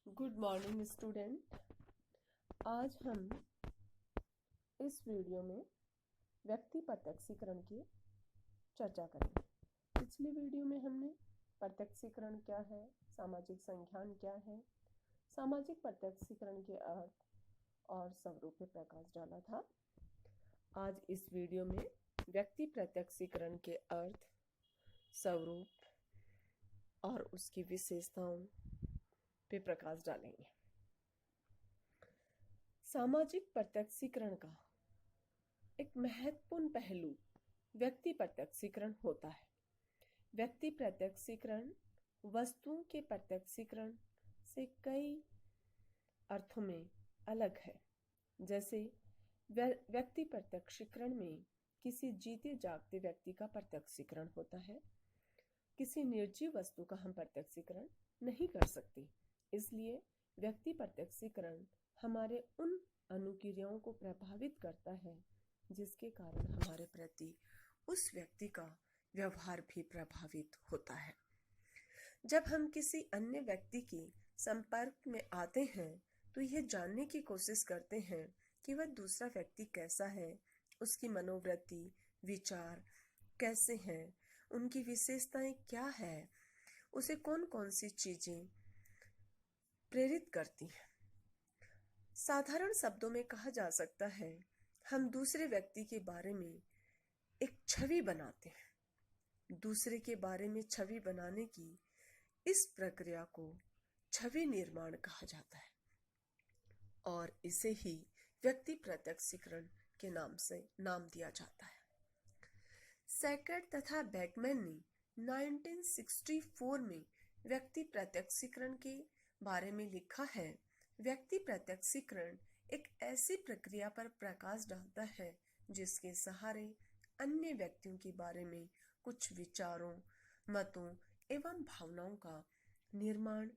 Good morning student. आज हम इस वीडियो में व्यक्ति प्रत्यक्षीकरण की चर्चा करेंगे। पिछली वीडियो में हमने प्रत्यक्षीकरण क्या है, सामाजिक संज्ञान क्या है, सामाजिक प्रत्यक्षीकरण के अर्थ और स्वरूप पे प्रकाश डाला था। आज इस वीडियो में व्यक्ति प्रत्यक्षीकरण के अर्थ, स्वरूप और उसकी विशेषताओं पे प्रकाश डालेंगे। सामाजिक प्रत्यक्षीकरण का एक महत्वपूर्ण पहलू व्यक्ति प्रत्यक्षीकरण होता है। व्यक्ति प्रत्यक्षीकरण वस्तुओं के प्रत्यक्षीकरण से कई अर्थों में अलग है। जैसे व्यक्ति प्रत्यक्षीकरण में किसी जीते जागते व्यक्ति का प्रत्यक्षीकरण होता है। किसी निर्जीव वस्तु का हम प्रत्यक्षीकरण नहीं कर सकते, इसलिए व्यक्ति प्रत्यक्षीकरण हमारे उन अनुक्रियाओं को प्रभावित करता है जिसके कारण हमारे प्रति उस व्यक्ति का व्यवहार भी प्रभावित होता है। जब हम किसी अन्य व्यक्ति के संपर्क में आते हैं तो यह जानने की कोशिश करते हैं कि वह दूसरा व्यक्ति कैसा है, उसकी मनोवृत्ति, विचार कैसे हैं, उनकी विशेषताएं क्या है, उसे कौन कौन सी चीजें प्रेरित करती हैं। साधारण शब्दों में कहा जा सकता है, हम दूसरे व्यक्ति के बारे में एक छवि बनाते हैं। दूसरे के बारे में छवि बनाने की इस प्रक्रिया को छवि निर्माण कहा जाता है और इसे ही व्यक्ति प्रत्यक्षीकरण के नाम से नाम दिया जाता है। सैकेट तथा बैकमैन ने 1964 में व्यक्ति प्रत्यक्षीकरण के बारे में लिखा है। व्यक्ति प्रत्यक्षीकरण एक ऐसी प्रक्रिया पर प्रकाश डालता है जिसके सहारे अन्य व्यक्तियों के बारे में कुछ विचारों, मतों एवं भावनाओं का निर्माण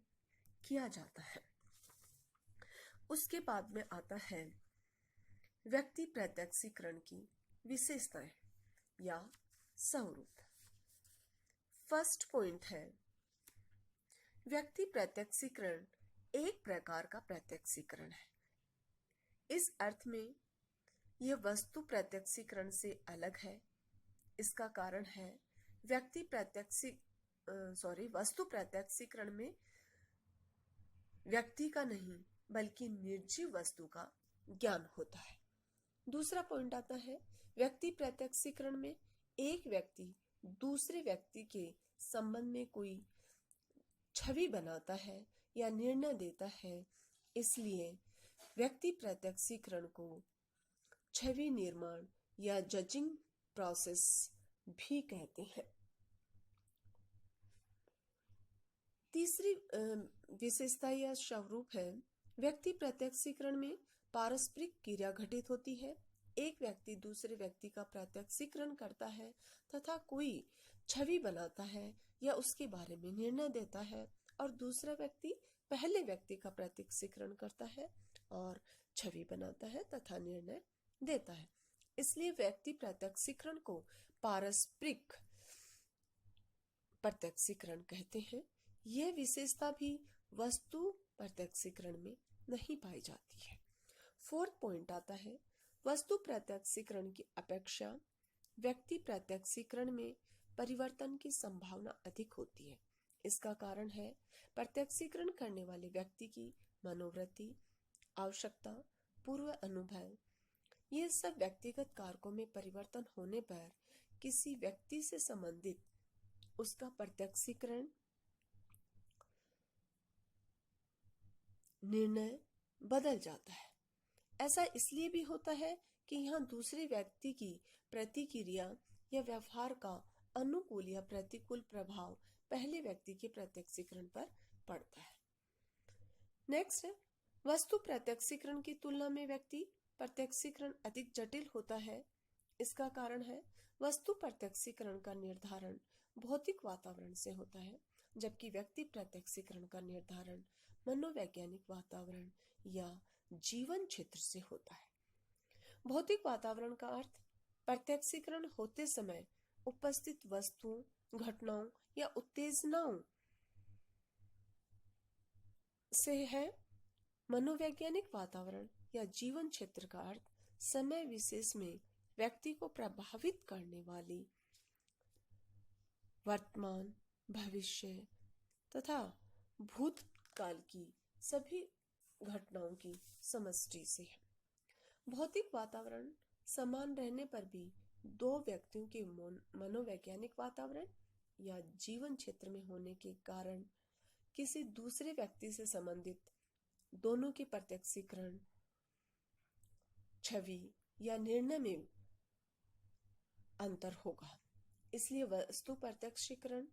किया जाता है। उसके बाद में आता है व्यक्ति प्रत्यक्षीकरण की विशेषताएं या स्वरूप। फर्स्ट पॉइंट है, व्यक्ति प्रत्यक्षीकरण एक प्रकार का प्रत्यक्षीकरण है। इस अर्थ में यह वस्तु प्रत्यक्षीकरण से अलग है। इसका कारण है वस्तु प्रत्यक्षीकरण में व्यक्ति का नहीं बल्कि निर्जीव वस्तु का ज्ञान होता है। दूसरा पॉइंट आता है, व्यक्ति प्रत्यक्षीकरण में एक व्यक्ति दूसरे व्यक्ति के संबंध में कोई छवि बनाता है या निर्णय देता है, इसलिए व्यक्ति प्रत्यक्षीकरण को छवि निर्माण या जजिंग प्रोसेस भी कहते हैं। तीसरी विशेषता या स्वरूप है, व्यक्ति प्रत्यक्षीकरण में पारस्परिक क्रिया घटित होती है। एक व्यक्ति दूसरे व्यक्ति का प्रत्यक्षीकरण करता है तथा कोई छवि बनाता है या उसके बारे में निर्णय देता है और दूसरा व्यक्ति पहले व्यक्ति का प्रत्यक्षीकरण करता है और छवि बनाता है तथा निर्णय देता है। इसलिए व्यक्ति प्रत्यक्षीकरण को पारस्परिक प्रत्यक्षीकरण कहते हैं। यह विशेषता भी वस्तु प्रत्यक्षीकरण में नहीं पाई जाती है। फोर्थ पॉइंट आता है, वस्तु प्रत्यक्षीकरण की अपेक्षा व्यक्ति प्रत्यक्षीकरण में परिवर्तन की संभावना अधिक होती है। इसका कारण है प्रत्यक्षीकरण करने वाले व्यक्ति की मनोवृत्ति, आवश्यकता, पूर्व अनुभव, ये सब व्यक्तिगत कारकों में परिवर्तन होने पर किसी व्यक्ति से संबंधित उसका प्रत्यक्षीकरण निर्णय बदल जाता है। ऐसा इसलिए भी होता है कि यहाँ दूसरे व्यक्ति की प्रतिक्रिया या व्यवहार का अनुकूल या प्रतिकूल प्रभाव पहले व्यक्ति के प्रत्यक्षीकरण पर पड़ता है। नेक्स्ट है, वस्तु प्रत्यक्षीकरण की तुलना में व्यक्ति प्रत्यक्षीकरण अधिक जटिल होता है। इसका कारण है वस्तु प्रत्यक्षीकरण का निर्धारण भौतिक वातावरण से होता है, जबकि व्यक्ति प्रत्यक्षीकरण का निर्धारण मनोवैज्ञानिक वातावरण या जीवन क्षेत्र से होता है। भौतिक वातावरण का अर्थ प्रत्यक्षीकरण होते समय उपस्थित वस्तुओं, घटनाओं या उत्तेजनाओं से है। मनोवैज्ञानिक वातावरण या जीवन क्षेत्र का अर्थ समय विशेष में व्यक्ति को प्रभावित करने वाली वर्तमान, भविष्य तथा भूतकाल की सभी घटनाओं की समष्टि से है। भौतिक वातावरण समान रहने पर भी दो व्यक्तियों के मनोवैज्ञानिक वातावरण या जीवन क्षेत्र में होने के कारण किसी दूसरे व्यक्ति से संबंधित दोनों के प्रत्यक्षीकरण, छवि या निर्णय में अंतर होगा। इसलिए वस्तु प्रत्यक्षीकरण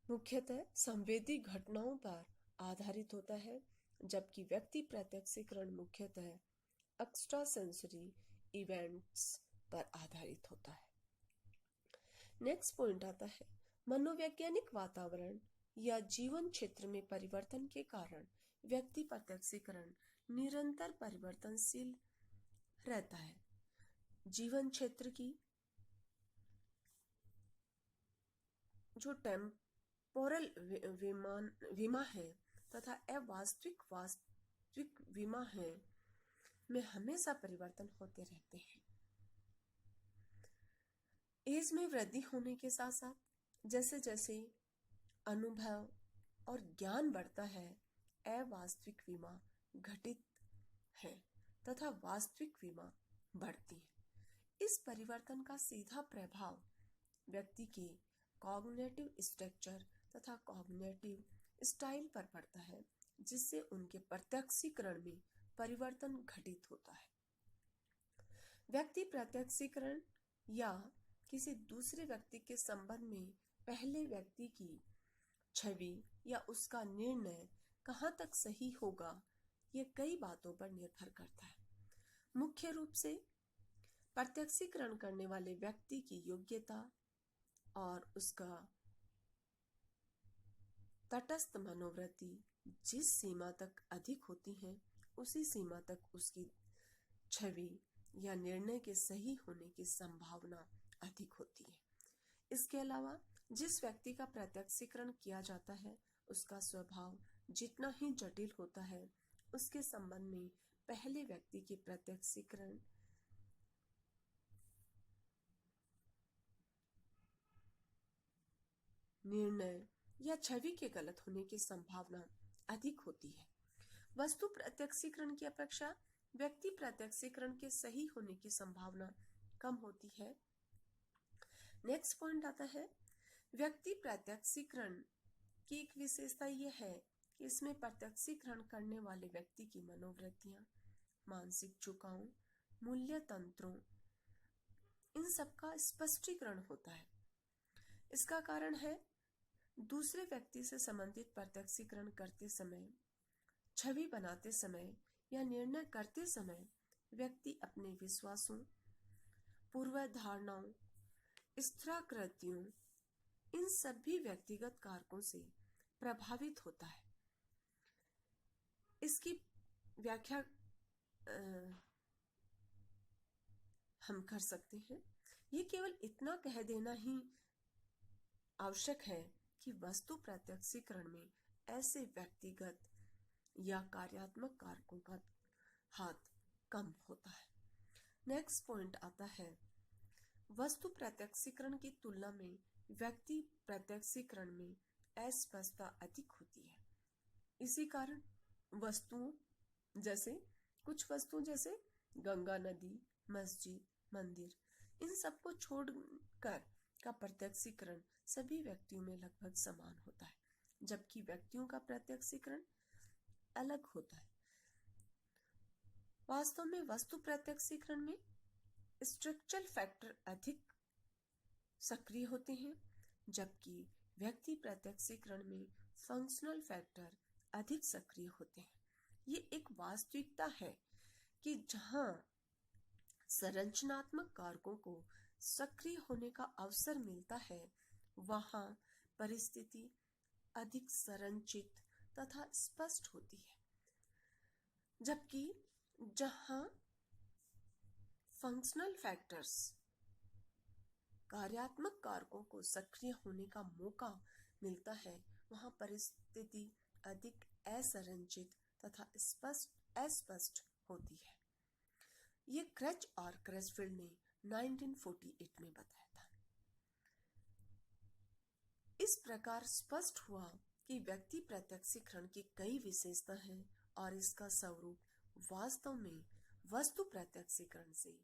मुख्यतः संवेदी घटनाओं पर आधारित होता है, जबकि व्यक्ति प्रत्यक्षीकरण मुख्यतः एक्स्ट्रा सेंसरी इवेंट्स पर आधारित होता है। नेक्स्ट पॉइंट आता है, मनोवैज्ञानिक वातावरण या जीवन क्षेत्र में परिवर्तन के कारण व्यक्ति प्रत्यक्षीकरण निरंतर परिवर्तनशील रहता है। जीवन क्षेत्र की जो टेम्पोरल विमा है तथा अवास्तविक वास्तविक विमा है में हमेशा परिवर्तन होते रहते हैं। एज में वृद्धि होने के साथ साथ जैसे जैसे अनुभव और ज्ञान बढ़ता है, अवास्तविक विमा घटित है तथा वास्तविक विमा बढ़ती है। इस परिवर्तन का सीधा प्रभाव व्यक्ति के कॉग्निटिव स्ट्रक्चर तथा कॉग्निटिव स्टाइल पर पड़ता है, जिससे उनके प्रत्यक्षीकरण में परिवर्तन घटित होता है। व्यक्ति प्रत्यक्षीकरण या किसी दूसरे व्यक्ति के संबंध में पहले व्यक्ति की छवि या उसका निर्णय कहाँ तक सही होगा, ये कई बातों पर निर्भर करता है। मुख्य रूप से प्रत्यक्षीकरण करने वाले व्यक्ति की योग्यता और उसका तटस्थ मनोवृत्ति जिस सीमा तक अधिक होती है, उसी सीमा तक उसकी छवि या निर्णय के सही होने की संभावना अधिक होती है। इसके अलावा जिस व्यक्ति का प्रत्यक्षीकरण किया जाता है, उसका स्वभाव जितना ही जटिल होता है, उसके संबंध में पहले व्यक्ति के प्रत्यक्षीकरण निर्णय या छवि के गलत होने की संभावना अधिक होती है। वस्तु प्रत्यक्षीकरण की अपेक्षा व्यक्ति प्रत्यक्षीकरण के सही होने की संभावना कम होती है। नेक्स्ट पॉइंट आता है, व्यक्ति प्रत्यक्षीकरण की एक विशेषता यह है कि इसमें प्रत्यक्षीकरण करने वाले व्यक्ति की मनोवृत्तियां, मानसिक झुकाव, मूल्य तंत्रों, इन सब का स्पष्टीकरण होता है। इसका कारण है दूसरे व्यक्ति से संबंधित प्रत्यक्षीकरण करते समय, छवि बनाते समय या निर्णय करते समय व्यक्ति अपने विश्वासों, पूर्वधारणाओं, स्थिराकृतियों, इन सभी व्यक्तिगत कारकों से प्रभावित होता है। इसकी व्याख्या हम कर सकते हैं। ये केवल इतना कह देना ही आवश्यक है कि वस्तु प्रत्यक्षीकरण में ऐसे व्यक्तिगत या कार्यात्मक कारकों का हाथ कम होता है। नेक्स्ट पॉइंट आता है, वस्तु प्रत्यक्षीकरण की तुलना में व्यक्ति प्रत्यक्षीकरण में अस्पष्टता अधिक होती है। इसी कारण कुछ वस्तुओं जैसे गंगा नदी, मस्जिद, मंदिर, इन सबको छोड़कर का प्रत्यक्षीकरण सभी व्यक्तियों में लगभग समान होता है, जबकि व्यक्तियों का प्रत्यक्षीकरण अलग होता है। वास्तव में वस्तु प्रत्यक्षीकरण में स्ट्रक्चरल फैक्टर अधिक सक्रिय होते हैं, जबकि व्यक्ति प्रत्यक्षीकरण में फंक्शनल फैक्टर अधिक सक्रिय होते हैं। ये एक वास्तविकता है कि जहां संरचनात्मक कारकों को सक्रिय होने का अवसर मिलता है, वहां परिस्थिति अधिक संरचित तथा स्पष्ट होती है, जबकि जहां फंक्शनल फैक्टर्स कार्यात्मक कारकों को सक्रिय होने का मौका मिलता है, वहां परिस्थिति अधिक असंरचित तथा अस्पष्ट होती है। ये क्रच और क्रेसफील्ड ने 1948 में बताया था। इस प्रकार स्पष्ट हुआ कि व्यक्ति प्रत्यक्षीकरण की कई विशेषता हैं और इसका स्वरूप वास्तव में वस्तु प्रत्यक्षीकरण से